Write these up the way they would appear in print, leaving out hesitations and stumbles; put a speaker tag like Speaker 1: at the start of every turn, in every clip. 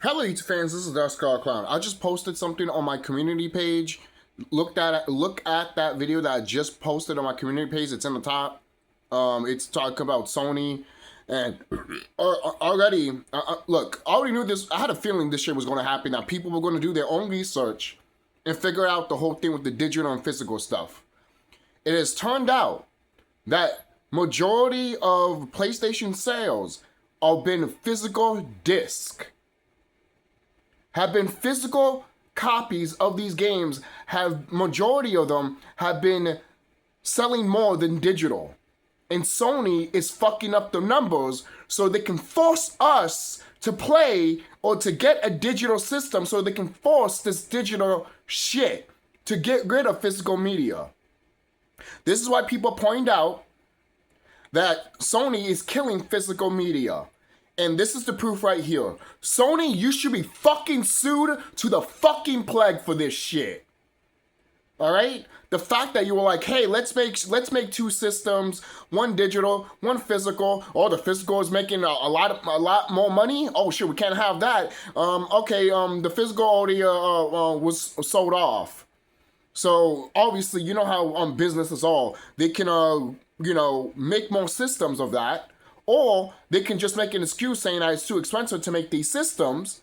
Speaker 1: Hello, YouTube fans. This is TheSkullKlown. I just posted something on my community page. Look at that video that I just posted on my community page. It's in the top. It's talking about Sony, and already, look, I already knew this. I had a feeling this shit was going to happen. That people were going to do their own research and figure out the whole thing with the digital and physical stuff. It has turned out that majority of PlayStation sales have been physical disc. Have been physical copies of these games. Majority of them have been selling more than digital. And Sony is fucking up the numbers so they can force us to play or to get a digital system so they can force this digital shit to get rid of physical media. This is why people point out that Sony is killing physical media. And this is the proof right here. Sony, you should be fucking sued to the fucking plague for this shit. Alright? The fact that you were like, hey, let's make two systems, one digital, one physical. Oh, the physical is making a lot more money? Oh shit, we can't have that. The physical already was sold off. So obviously, you know how business is all. They can make more systems of that. Or they can just make an excuse saying that it's too expensive to make these systems,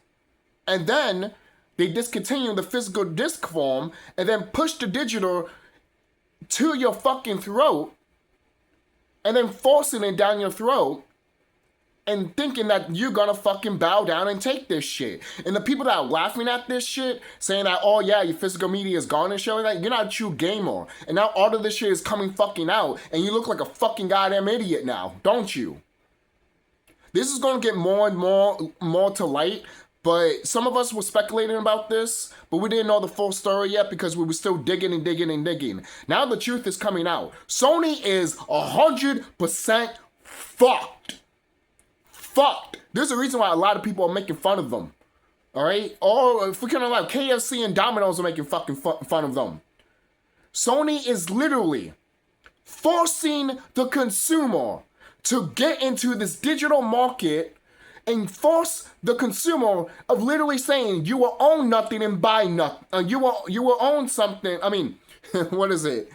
Speaker 1: and then they discontinue the physical disc form and then push the digital to your fucking throat and then forcing it down your throat and thinking that you're gonna fucking bow down and take this shit. And the people that are laughing at this shit, saying that, oh yeah, your physical media is gone and shit like that, you're not a true gamer. And now all of this shit is coming fucking out and you look like a fucking goddamn idiot now, don't you? This is going to get more and more to light, but some of us were speculating about this, but we didn't know the full story yet because we were still digging and digging and digging. Now the truth is coming out. Sony is 100% fucked. Fucked. There's a reason why a lot of people are making fun of them. Alright? Or if we can allow KFC and Domino's are making fucking fun of them. Sony is literally forcing the consumer to get into this digital market and force the consumer of literally saying you will own nothing and buy nothing. You will own something. I mean, what is it?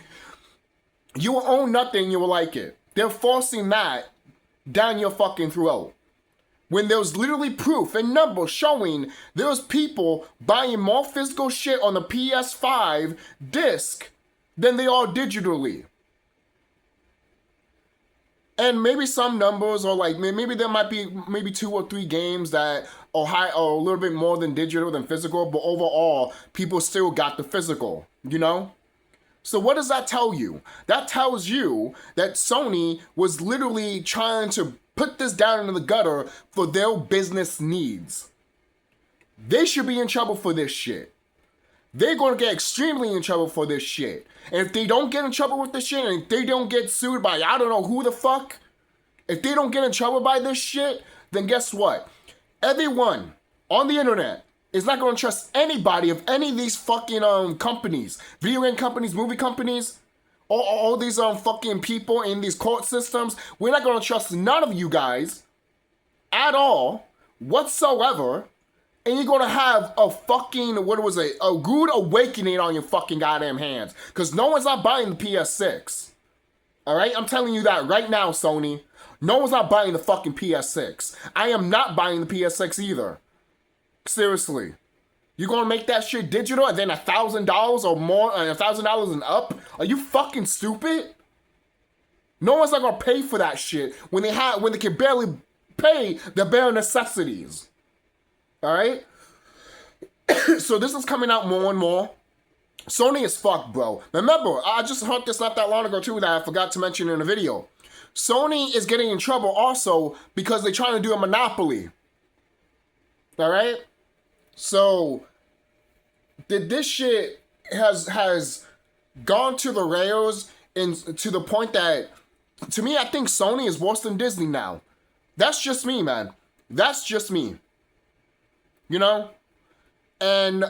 Speaker 1: You will own nothing, you will like it. They're forcing that down your fucking throat. When there's literally proof and numbers showing there's people buying more physical shit on the PS5 disc than they are digitally. And maybe some numbers are like, maybe there might be maybe 2 or 3 games that are high or a little bit more than digital than physical, but overall, people still got the physical, you know? So what does that tell you? That tells you that Sony was literally trying to put this down into the gutter for their business needs. They should be in trouble for this shit. They're going to get extremely in trouble for this shit. And if they don't get in trouble with this shit, and if they don't get sued by I don't know who the fuck, if they don't get in trouble by this shit, then guess what? Everyone on the internet is not going to trust anybody of any of these fucking companies, video game companies, movie companies, all these fucking people in these court systems. We're not going to trust none of you guys at all whatsoever. And you're gonna have a fucking, a rude awakening on your fucking goddamn hands. Because no one's not buying the PS6. Alright? I'm telling you that right now, Sony. No one's not buying the fucking PS6. I am not buying the PS6 either. Seriously. You're gonna make that shit digital and then $1,000 or more, $1,000 and up? Are you fucking stupid? No one's not gonna pay for that shit when they can barely pay the bare necessities. Alright? So this is coming out more and more. Sony is fucked, bro. Remember, I just heard this not that long ago too that I forgot to mention in the video. Sony is getting in trouble also because they're trying to do a monopoly. Alright? So, this shit has gone to the rails and to the point that, to me, I think Sony is worse than Disney now. That's just me, man. That's just me. You know? And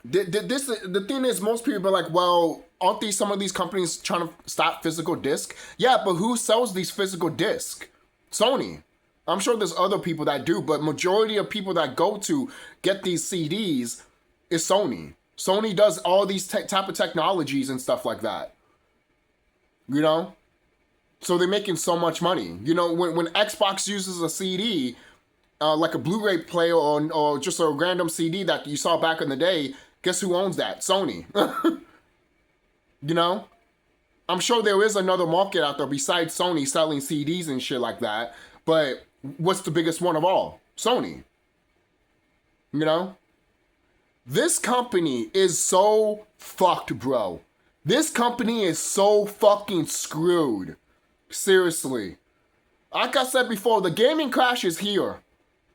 Speaker 1: the thing is, most people are like, well, aren't some of these companies trying to stop physical disc? Yeah, but who sells these physical discs? Sony. I'm sure there's other people that do, but majority of people that go to get these CDs is Sony. Sony does all these type of technologies and stuff like that. You know? So they're making so much money. You know, when Xbox uses a CD, like a Blu-ray player or just a random CD that you saw back in the day, guess who owns that? Sony. You know? I'm sure there is another market out there besides Sony selling CDs and shit like that, but what's the biggest one of all? Sony. You know? This company is so fucked, bro. This company is so fucking screwed. Seriously. Like I said before, the gaming crash is here.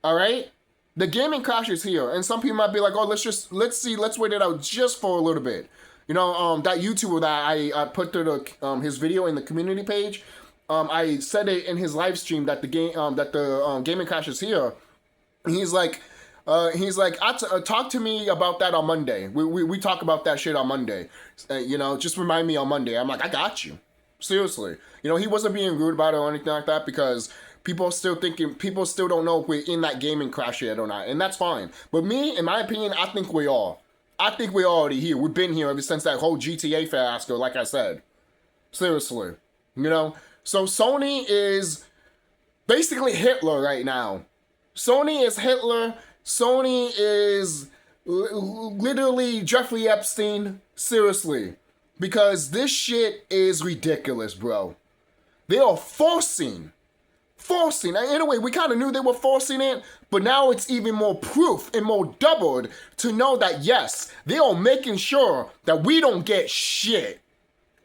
Speaker 1: Alright? The gaming crash is here. And some people might be like, oh, let's wait it out just for a little bit. You know, that YouTuber that I put through his video in the community page, I said it in his live stream that the gaming crash is here. He's like, talk to me about that on Monday. We talk about that shit on Monday. You know, just remind me on Monday. I'm like, I got you. Seriously. You know, he wasn't being rude about it or anything like that because people still don't know if we're in that gaming crash yet or not. And that's fine. But me, in my opinion, I think we are. I think we're already here. We've been here ever since that whole GTA fiasco, like I said. Seriously. You know? So Sony is basically Hitler right now. Sony is Hitler. Sony is literally Jeffrey Epstein. Seriously. Because this shit is ridiculous, bro. They are forcing. In a way, we kind of knew they were forcing it, but now it's even more proof and more doubled to know that, yes, they are making sure that we don't get shit.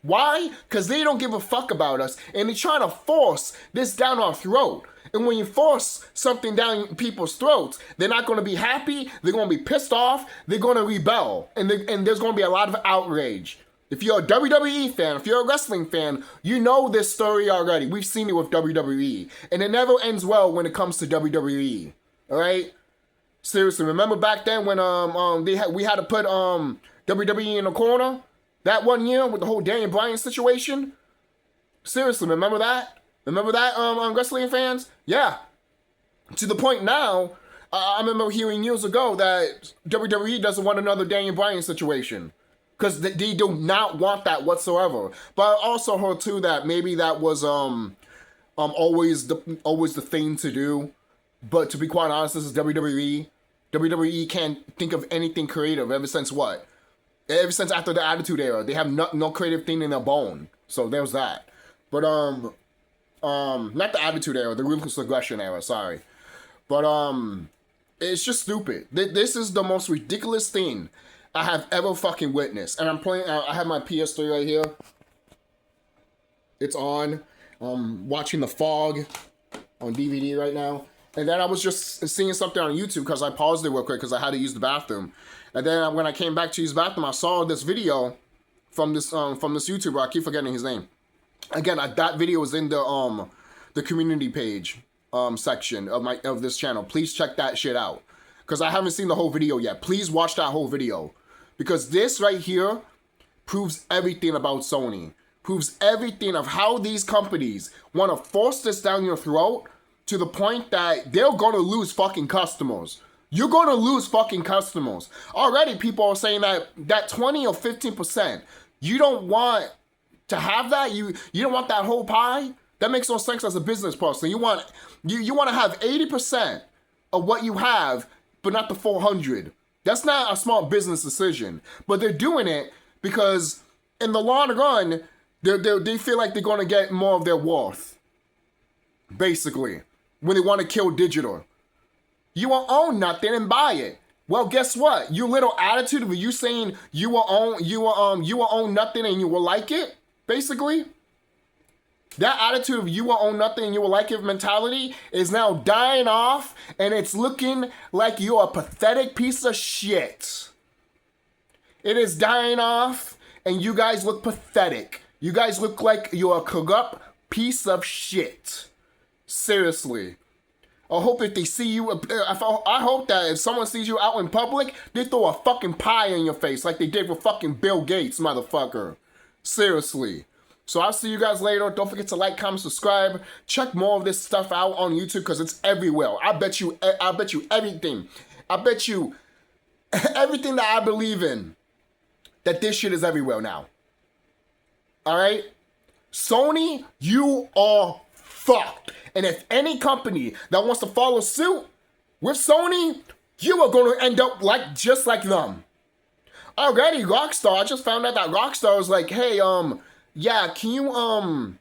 Speaker 1: Why? Because they don't give a fuck about us, and they're trying to force this down our throat. And when you force something down people's throats, they're not going to be happy, they're going to be pissed off, they're going to rebel, and there's going to be a lot of outrage. If you're a WWE fan, if you're a wrestling fan, you know this story already. We've seen it with WWE. And it never ends well when it comes to WWE. Alright? Seriously, remember back then when we had to put WWE in a corner? That one year with the whole Daniel Bryan situation? Seriously, remember that? Remember that, wrestling fans? Yeah. To the point now, I remember hearing years ago that WWE doesn't want another Daniel Bryan situation. Because they do not want that whatsoever. But I also heard too that maybe that was always the thing to do. But to be quite honest, this is WWE. WWE can't think of anything creative ever since what? Ever since after the Attitude Era. They have no creative thing in their bone. So there's that. But not the Attitude Era, the Ruthless Aggression Era, sorry. But it's just stupid. This is the most ridiculous thing I have ever fucking witnessed. And I'm playing, I have my PS3 right here. It's on. Watching The Fog on DVD right now. And then I was just seeing something on YouTube because I paused it real quick because I had to use the bathroom. And then when I came back to use the bathroom, I saw this video from this YouTuber. I keep forgetting his name. Again, that video was in the community page section of this channel. Please check that shit out. Because I haven't seen the whole video yet. Please watch that whole video. Because this right here proves everything about Sony. Proves everything of how these companies want to force this down your throat to the point that they're going to lose fucking customers. You're going to lose fucking customers. Already people are saying that 20 or 15%, you don't want to have that? You don't want that whole pie? That makes no sense as a business person. You want to have 80% of what you have, but not the 400. That's not a smart business decision. But they're doing it because in the long run, they feel like they're going to get more of their worth. Basically. When they want to kill digital. You will own nothing and buy it. Well, guess what? Your little attitude of you saying you will own nothing and you will like it, basically. That attitude of you will own nothing and you will like it mentality is now dying off, and it's looking like you're a pathetic piece of shit. It is dying off, and you guys look pathetic. You guys look like you're a corrupt piece of shit. Seriously. I hope if they see you, I hope that if someone sees you out in public, they throw a fucking pie in your face like they did with fucking Bill Gates, motherfucker. Seriously. So I'll see you guys later. Don't forget to like, comment, subscribe. Check more of this stuff out on YouTube because it's everywhere. I bet you everything. I bet you everything that I believe in, that this shit is everywhere now. All right? Sony, you are fucked. And if any company that wants to follow suit with Sony, you are going to end up just like them. Already, Rockstar, I just found out that Rockstar was like, hey, yeah, can you,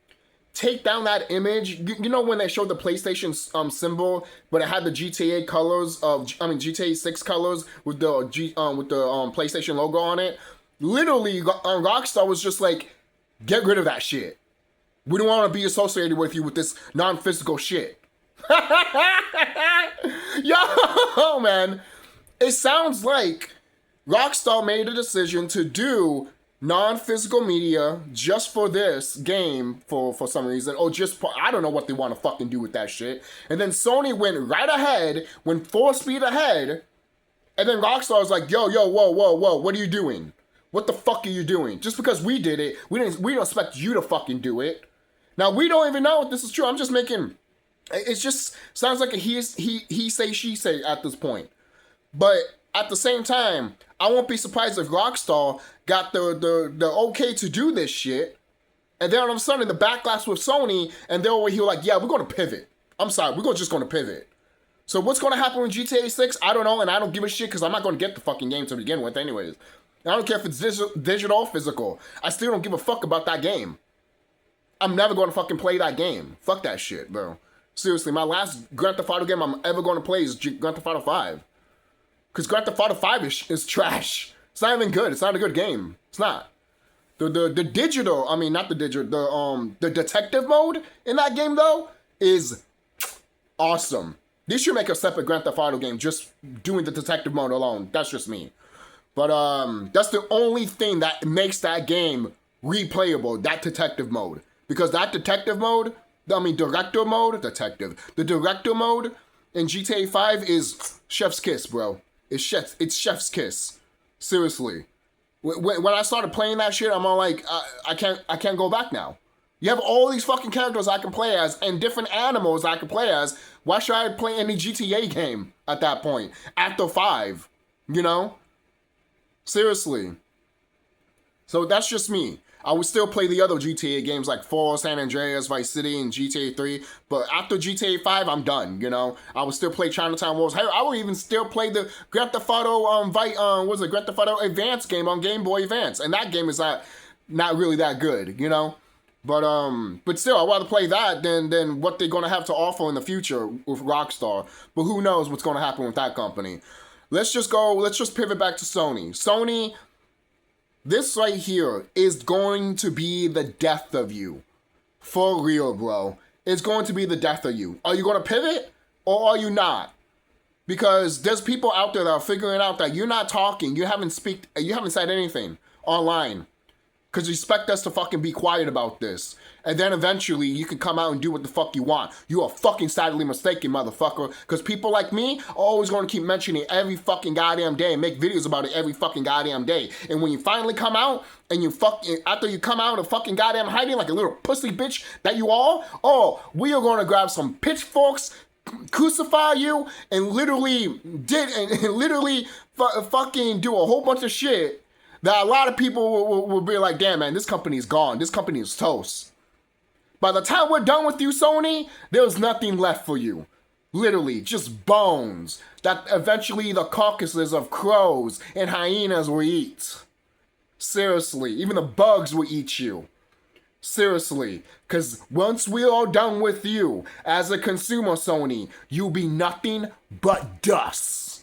Speaker 1: take down that image? You know when they showed the PlayStation, symbol, but it had the GTA colors GTA 6 colors with the, PlayStation logo on it? Literally, Rockstar was just like, get rid of that shit. We don't want to be associated with you with this non-physical shit. Yo, man. It sounds like Rockstar made a decision to do non-physical media just for this game for some reason, or I don't know what they want to fucking do with that shit. And then Sony went full speed ahead, and then Rockstar was like, yo, whoa, what are you doing? What the fuck are you doing? Just because we did it, we don't expect you to fucking do it. Now, we don't even know if this is true. I'm just making, it just sounds like a he say, she say at this point. But at the same time, I won't be surprised if Rockstar got the okay to do this shit, and then all of a sudden the backlash with Sony, and they're over here like, yeah, we're going to pivot. I'm sorry, we're just going to pivot. So what's going to happen with GTA 6? I don't know, and I don't give a shit because I'm not going to get the fucking game to begin with anyways. I don't care if it's digital or physical. I still don't give a fuck about that game. I'm never going to fucking play that game. Fuck that shit, bro. Seriously, my last Grand Theft Auto game I'm ever going to play is Grand Theft Auto 5. Because Grand Theft Auto 5 is trash. It's not even good. It's not a good game. It's not. The digital, I mean, not the digital, the detective mode in that game, though, is awesome. They should make a separate Grand Theft Auto game just doing the detective mode alone. That's just me. But that's the only thing that makes that game replayable, that detective mode. Because that detective mode, director mode in GTA 5 is chef's kiss, bro. It's chef's kiss. Seriously. When I started playing that shit, I'm all like, I can't go back now. You have all these fucking characters I can play as and different animals I can play as. Why should I play any GTA game at that point? After 5, you know? Seriously. So that's just me. I would still play the other GTA games like 4, San Andreas, Vice City, and GTA 3. But after GTA 5, I'm done, you know? I would still play Chinatown Wars. Hey, I would even still play the Grand Theft Auto, Grand Theft Auto Advance game on Game Boy Advance. And that game is not really that good, you know? But still, I'd rather play that than what they're going to have to offer in the future with Rockstar. But who knows what's going to happen with that company. Let's just pivot back to Sony. Sony, this right here is going to be the death of you. For real, bro. It's going to be the death of you. Are you going to pivot or are you not? Because there's people out there that are figuring out that you're not talking, you haven't said anything online. Because you expect us to fucking be quiet about this. And then eventually you can come out and do what the fuck you want. You are fucking sadly mistaken, motherfucker. Because people like me are always going to keep mentioning it every fucking goddamn day and make videos about it every fucking goddamn day. And when you finally come out and after you come out of fucking goddamn hiding like a little pussy bitch that you are, we are going to grab some pitchforks, crucify you, and literally fucking do a whole bunch of shit that a lot of people will be like, damn, man, this company is gone. This company is toast. By the time we're done with you, Sony, there's nothing left for you. Literally, just bones that eventually the carcasses of crows and hyenas will eat. Seriously, even the bugs will eat you. Seriously, because once we're all done with you, as a consumer, Sony, you'll be nothing but dust.